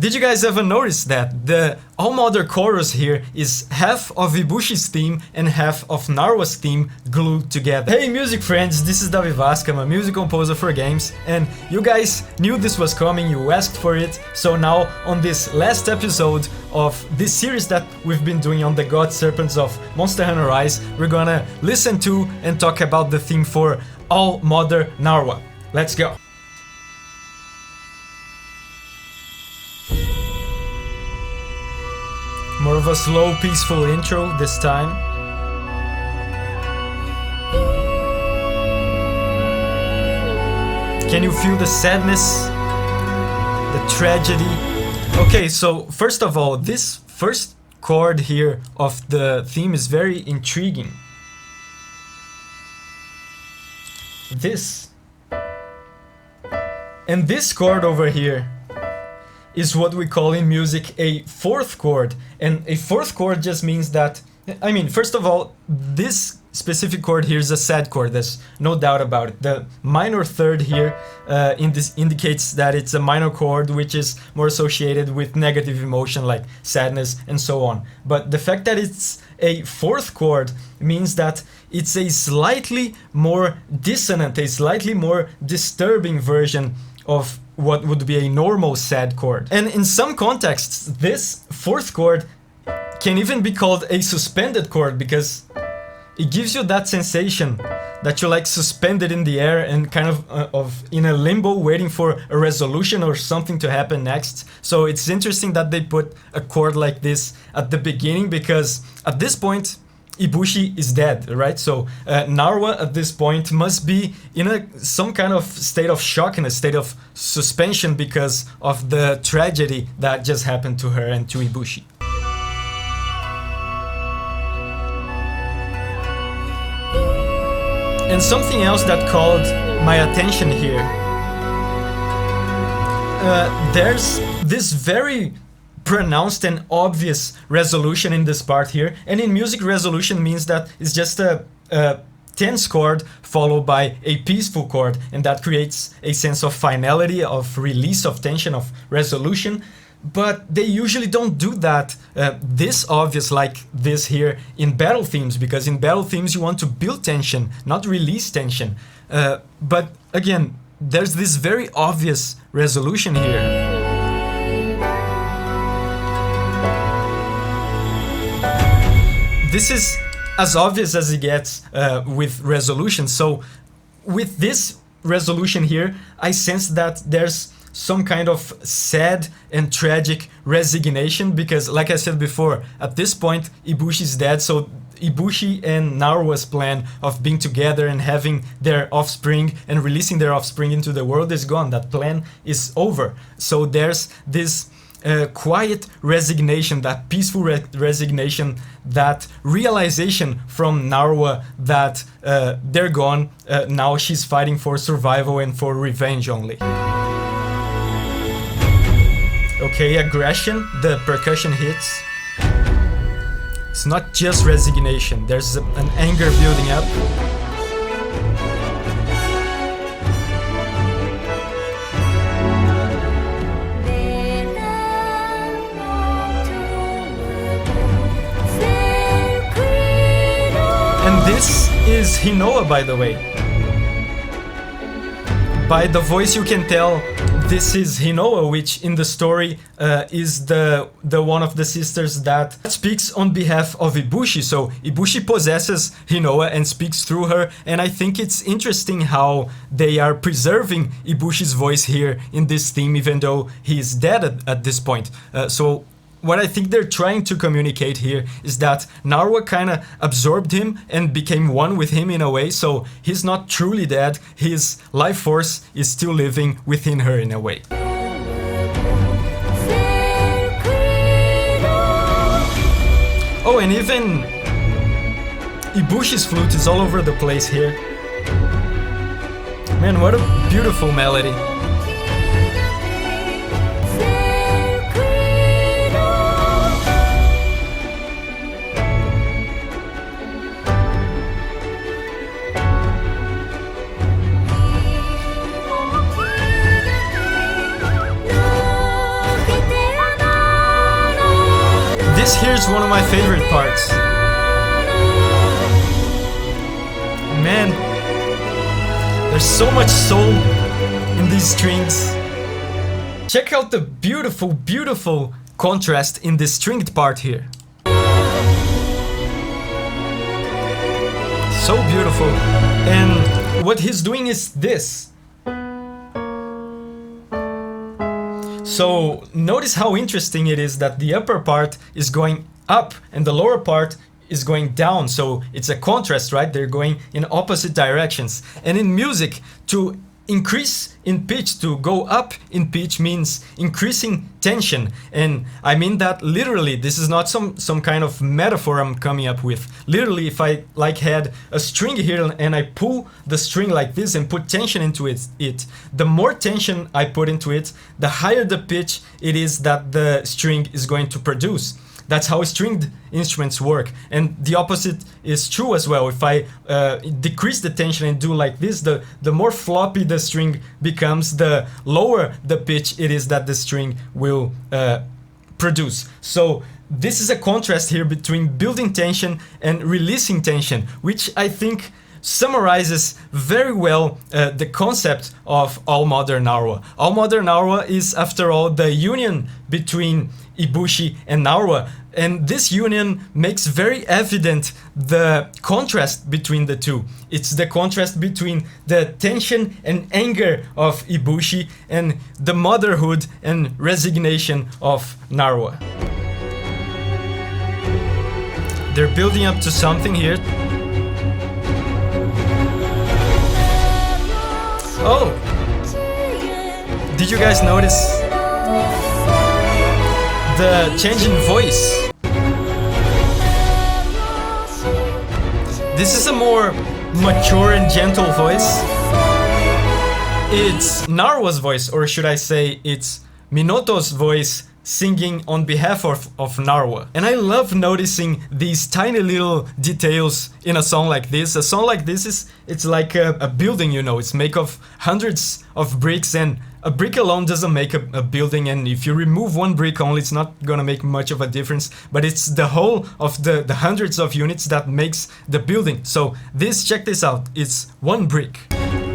Did you guys ever notice that the Allmother chorus here is half of Ibushi's theme and half of Narwa's theme glued together? Hey music friends, this is Davi Vasc, I'm a music composer for games, and you guys knew this was coming, you asked for it, so now on this last episode of this series that we've been doing on the God Serpents of Monster Hunter Rise, we're gonna listen to and talk about the theme for Allmother Narwa. Let's go! More of a slow, peaceful intro this time. Can you feel the sadness? The tragedy? Okay, so first of all, this first chord here of the theme is very intriguing. This. And this chord over here is what we call in music a fourth chord, and a fourth chord just means that, I mean, first of all, this specific chord here is a sad chord, there's no doubt about it. The minor third here in this indicates that it's a minor chord which is more associated with negative emotion like sadness and so on. But the fact that it's a fourth chord means that it's a slightly more dissonant, a slightly more disturbing version of what would be a normal sad chord. And in some contexts, this fourth chord can even be called a suspended chord because it gives you that sensation that you're like suspended in the air and kind of in a limbo waiting for a resolution or something to happen next. So it's interesting that they put a chord like this at the beginning because at this point Ibushi is dead, right? So Narwa at this point must be in some kind of state of shock, in a state of suspension because of the tragedy that just happened to her and to Ibushi. And something else that called my attention here. There's this very pronounced and obvious resolution in this part here, and in music resolution means that it's just a tense chord followed by a peaceful chord, and that creates a sense of finality, of release of tension, of resolution. But they usually don't do that this obvious like this here in battle themes, because in battle themes you want to build tension, not release tension. But again, there's this very obvious resolution here. This is as obvious as it gets with resolution. So with this resolution here, I sense that there's some kind of sad and tragic resignation because, like I said before, at this point Ibushi is dead, so Ibushi and Narwa's plan of being together and having their offspring and releasing their offspring into the world is gone. That plan is over. So there's this quiet resignation, that peaceful resignation, that realization from Narwa that they're gone, now she's fighting for survival and for revenge only. Okay, aggression, the percussion hits. It's not just resignation, there's an anger building up. And this is Hinoa, by the way. By the voice you can tell this is Hinoa, which in the story is the one of the sisters that speaks on behalf of Ibushi. So Ibushi possesses Hinoa and speaks through her, and I think it's interesting how they are preserving Ibushi's voice here in this theme, even though he's dead at this point. So what I think they're trying to communicate here is that Narwa kind of absorbed him and became one with him in a way, so he's not truly dead, his life force is still living within her in a way. Oh, and even Ibushi's flute is all over the place here. Man, what a beautiful melody. This here's one of my favorite parts. Man, there's so much soul in these strings. Check out the beautiful, beautiful contrast in this stringed part here. So beautiful. And what he's doing is this. So notice how interesting it is that the upper part is going up and the lower part is going down. So it's a contrast, right? They're going in opposite directions. And in music, to increase in pitch, to go up in pitch, means increasing tension. And I mean that literally. This is not some kind of metaphor I'm coming up with. Literally, if I like had a string here and I pull the string like this and put tension into it, the more tension I put into it, the higher the pitch it is that the string is going to produce. That's how stringed instruments work. And the opposite is true as well. If I decrease the tension and do like this, the more floppy the string becomes, the lower the pitch it is that the string will produce. So this is a contrast here between building tension and releasing tension, which I think summarizes very well the concept of Allmother Narwa. Allmother Narwa is, after all, the union between Ibushi and Narwa, and this union makes very evident the contrast between the two. It's the contrast between the tension and anger of Ibushi and the motherhood and resignation of Narwa. They're building up to something here. Oh! Did you guys notice the change in voice? This is a more mature and gentle voice. It's Narwa's voice, or should I say it's Minoto's voice singing on behalf of Narwa. And I love noticing these tiny little details in a song like this. A song like this it's like a building, you know, it's made of hundreds of bricks, and a brick alone doesn't make a building, and if you remove one brick only, it's not gonna make much of a difference, but it's the whole of the hundreds of units that makes the building. So this, check this out, it's one brick.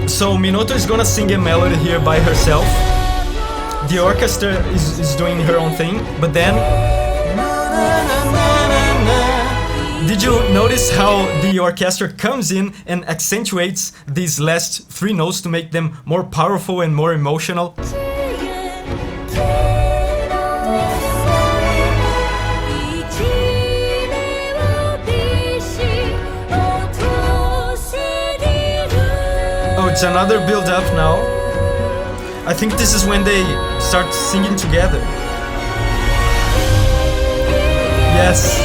So Minota is gonna sing a melody here by herself. The orchestra is doing her own thing, but then... Did you notice how the orchestra comes in and accentuates these last three notes to make them more powerful and more emotional? Oh, it's another build-up now. I think this is when they start singing together. Yes.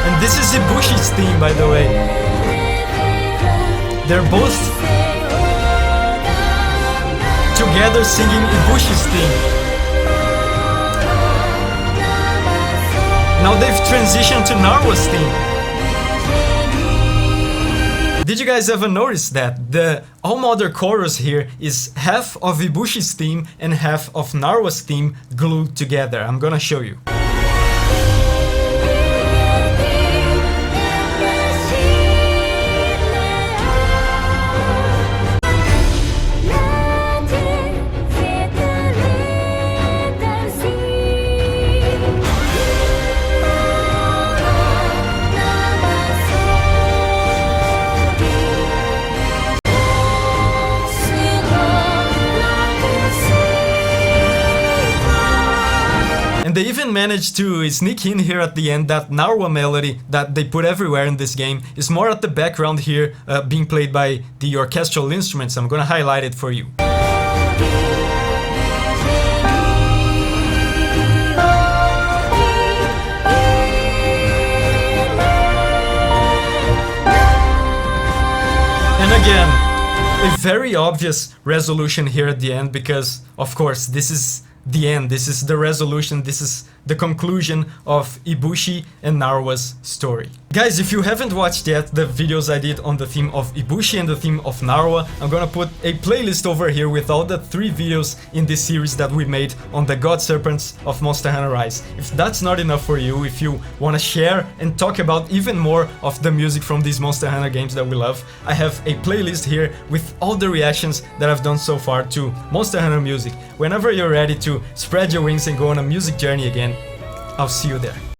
And this is Ibushi's theme, by the way. They're both together singing Ibushi's theme. Now they've transitioned to Narwa's theme. Did you guys ever notice that the Allmother chorus here is half of Ibushi's theme and half of Narwa's theme glued together? I'm gonna show you. They even managed to sneak in here at the end that Narwa melody that they put everywhere in this game is more at the background here, being played by the orchestral instruments. I'm gonna highlight it for you. And again, a very obvious resolution here at the end, because of course this is the end, this is the resolution, this is the conclusion of Ibushi and Narwa's story. Guys, if you haven't watched yet the videos I did on the theme of Ibushi and the theme of Narwa, I'm gonna put a playlist over here with all the 3 videos in this series that we made on the God Serpents of Monster Hunter Rise. If that's not enough for you, if you wanna share and talk about even more of the music from these Monster Hunter games that we love, I have a playlist here with all the reactions that I've done so far to Monster Hunter music. Whenever you're ready to spread your wings and go on a music journey again, I'll see you there.